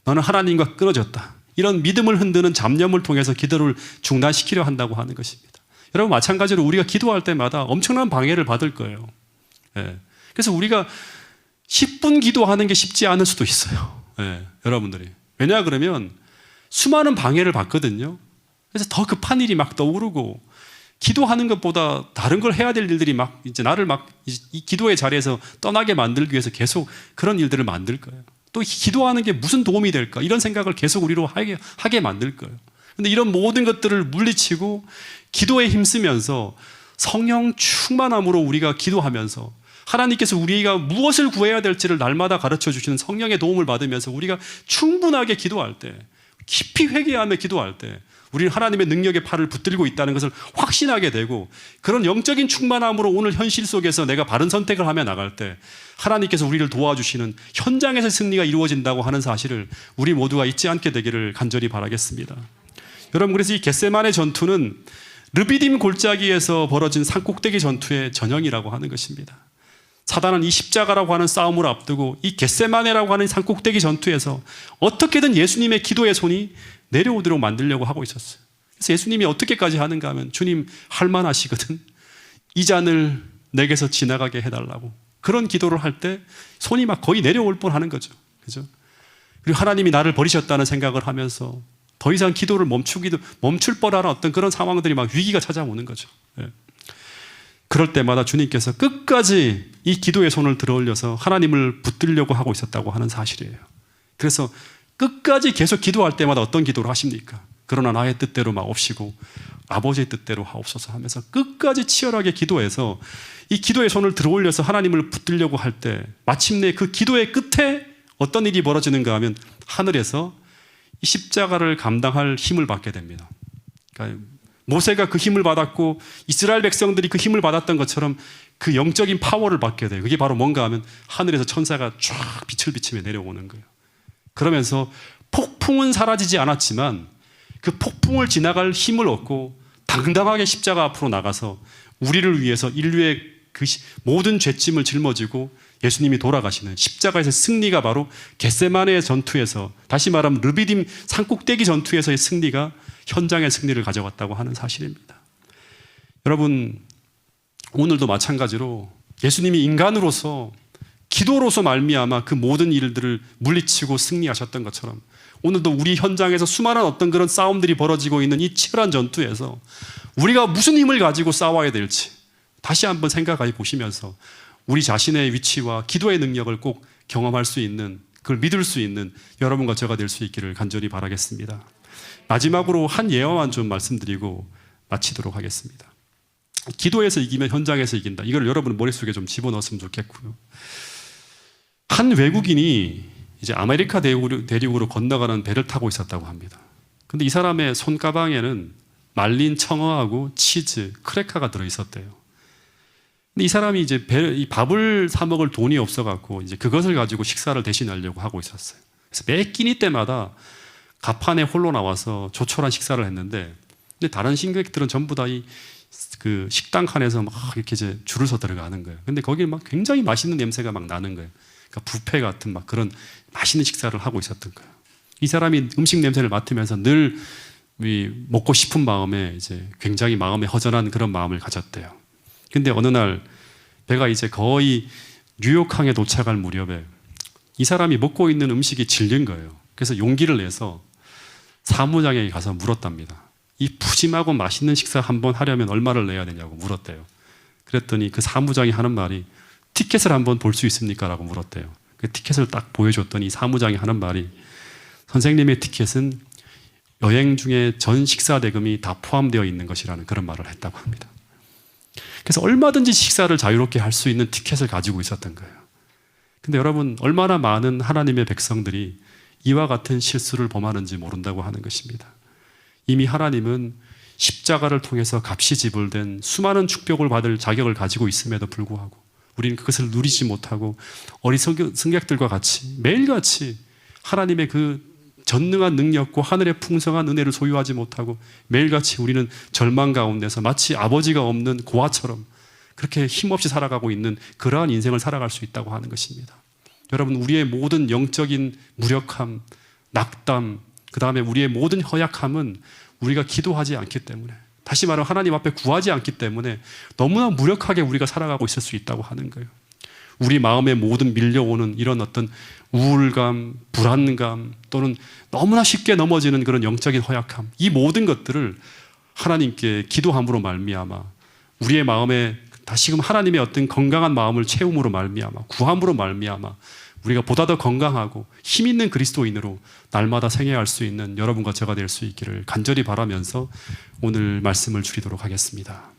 너는 하나님과 끊어졌다, 이런 믿음을 흔드는 잡념을 통해서 기도를 중단시키려 한다고 하는 것입니다. 여러분, 마찬가지로 우리가 기도할 때마다 엄청난 방해를 받을 거예요. 그래서 우리가 10분 기도하는 게 쉽지 않을 수도 있어요. 여러분들이. 왜냐 그러면 수많은 방해를 받거든요. 그래서 더 급한 일이 막 떠오르고, 기도하는 것보다 다른 걸 해야 될 일들이 막 이제 나를 막 이 기도의 자리에서 떠나게 만들기 위해서 계속 그런 일들을 만들 거예요. 또 기도하는 게 무슨 도움이 될까? 이런 생각을 계속 우리로 하게 만들 거예요. 근데 이런 모든 것들을 물리치고 기도에 힘쓰면서 성령 충만함으로 우리가 기도하면서 하나님께서 우리가 무엇을 구해야 될지를 날마다 가르쳐 주시는 성령의 도움을 받으면서 우리가 충분하게 기도할 때, 깊이 회개하며 기도할 때 우리는 하나님의 능력의 팔을 붙들고 있다는 것을 확신하게 되고, 그런 영적인 충만함으로 오늘 현실 속에서 내가 바른 선택을 하며 나갈 때 하나님께서 우리를 도와주시는 현장에서 승리가 이루어진다고 하는 사실을 우리 모두가 잊지 않게 되기를 간절히 바라겠습니다. 여러분, 그래서 이 겟세마네 전투는 르비딤 골짜기에서 벌어진 산꼭대기 전투의 전형이라고 하는 것입니다. 사단은 이 십자가라고 하는 싸움을 앞두고 이 겟세마네라고 하는 산꼭대기 전투에서 어떻게든 예수님의 기도의 손이 내려오도록 만들려고 하고 있었어요. 그래서 예수님이 어떻게까지 하는가 하면, 주님 할만하시거든, 이 잔을 내게서 지나가게 해달라고, 그런 기도를 할 때 손이 막 거의 내려올 뻔하는 거죠. 그죠? 그리고 하나님이 나를 버리셨다는 생각을 하면서 더 이상 기도를 멈출 뻔한 어떤 그런 상황들이 막 위기가 찾아오는 거죠. 그럴 때마다 주님께서 끝까지 이 기도의 손을 들어 올려서 하나님을 붙들려고 하고 있었다고 하는 사실이에요. 그래서 끝까지 계속 기도할 때마다 어떤 기도를 하십니까? 그러나 나의 뜻대로 마옵시고 아버지의 뜻대로 하옵소서 하면서 끝까지 치열하게 기도해서 이 기도의 손을 들어 올려서 하나님을 붙들려고 할 때 마침내 그 기도의 끝에 어떤 일이 벌어지는가 하면 하늘에서 이 십자가를 감당할 힘을 받게 됩니다. 그러니까 모세가 그 힘을 받았고 이스라엘 백성들이 그 힘을 받았던 것처럼 그 영적인 파워를 받게 돼요. 그게 바로 뭔가 하면 하늘에서 천사가 쫙 빛을 비치며 내려오는 거예요. 그러면서 폭풍은 사라지지 않았지만 그 폭풍을 지나갈 힘을 얻고 당당하게 십자가 앞으로 나가서 우리를 위해서 인류의 그 모든 죄짐을 짊어지고 예수님이 돌아가시는 십자가에서 승리가 바로 겟세마네의 전투에서, 다시 말하면 르비딤 산꼭대기 전투에서의 승리가 현장의 승리를 가져갔다고 하는 사실입니다. 여러분, 오늘도 마찬가지로 예수님이 인간으로서 기도로서 말미암아 그 모든 일들을 물리치고 승리하셨던 것처럼 오늘도 우리 현장에서 수많은 어떤 그런 싸움들이 벌어지고 있는 이 치열한 전투에서 우리가 무슨 힘을 가지고 싸워야 될지 다시 한번 생각해 보시면서 우리 자신의 위치와 기도의 능력을 꼭 경험할 수 있는, 그걸 믿을 수 있는 여러분과 제가 될 수 있기를 간절히 바라겠습니다. 마지막으로 한 예화만 좀 말씀드리고 마치도록 하겠습니다. 기도에서 이기면 현장에서 이긴다. 이걸 여러분 머릿속에 좀 집어넣었으면 좋겠고요. 한 외국인이 이제 아메리카 대륙으로 건너가는 배를 타고 있었다고 합니다. 근데 이 사람의 손가방에는 말린 청어하고 치즈, 크래커가 들어있었대요. 근데 이 사람이 이제 이 밥을 사 먹을 돈이 없어갖고 이제 그것을 가지고 식사를 대신하려고 하고 있었어요. 그래서 매 끼니 때마다 갑판에 홀로 나와서 조촐한 식사를 했는데, 근데 다른 식객들은 전부 다 그 식당 칸에서 막 이렇게 이제 줄을 서 들어가는 거예요. 근데 거기 막 굉장히 맛있는 냄새가 막 나는 거예요. 그러니까 뷔페 같은 막 그런 맛있는 식사를 하고 있었던 거예요. 이 사람이 음식 냄새를 맡으면서 늘 먹고 싶은 마음에 이제 굉장히 마음에 허전한 그런 마음을 가졌대요. 근데 어느 날 배가 이제 거의 뉴욕항에 도착할 무렵에 이 사람이 먹고 있는 음식이 질린 거예요. 그래서 용기를 내서 사무장에게 가서 물었답니다. 이 푸짐하고 맛있는 식사 한번 하려면 얼마를 내야 되냐고 물었대요. 그랬더니 그 사무장이 하는 말이 티켓을 한번 볼 수 있습니까? 라고 물었대요. 그 티켓을 딱 보여줬더니 사무장이 하는 말이 선생님의 티켓은 여행 중에 전 식사 대금이 다 포함되어 있는 것이라는 그런 말을 했다고 합니다. 그래서 얼마든지 식사를 자유롭게 할 수 있는 티켓을 가지고 있었던 거예요. 근데 여러분, 얼마나 많은 하나님의 백성들이 이와 같은 실수를 범하는지 모른다고 하는 것입니다. 이미 하나님은 십자가를 통해서 값이 지불된 수많은 축복을 받을 자격을 가지고 있음에도 불구하고 우리는 그것을 누리지 못하고 어리석은 승객들과 같이 매일같이 하나님의 그 전능한 능력과 하늘의 풍성한 은혜를 소유하지 못하고 매일같이 우리는 절망 가운데서 마치 아버지가 없는 고아처럼 그렇게 힘없이 살아가고 있는 그러한 인생을 살아갈 수 있다고 하는 것입니다. 여러분, 우리의 모든 영적인 무력함, 낙담, 그 다음에 우리의 모든 허약함은 우리가 기도하지 않기 때문에, 다시 말하면 하나님 앞에 구하지 않기 때문에 너무나 무력하게 우리가 살아가고 있을 수 있다고 하는 거예요. 우리 마음에 모든 밀려오는 이런 어떤 우울감, 불안감 또는 너무나 쉽게 넘어지는 그런 영적인 허약함, 이 모든 것들을 하나님께 기도함으로 말미암아 우리의 마음에 다시금 하나님의 어떤 건강한 마음을 채움으로 말미암아 구함으로 말미암아 우리가 보다 더 건강하고 힘 있는 그리스도인으로 날마다 생애할 수 있는 여러분과 제가 될 수 있기를 간절히 바라면서 오늘 말씀을 줄이도록 하겠습니다.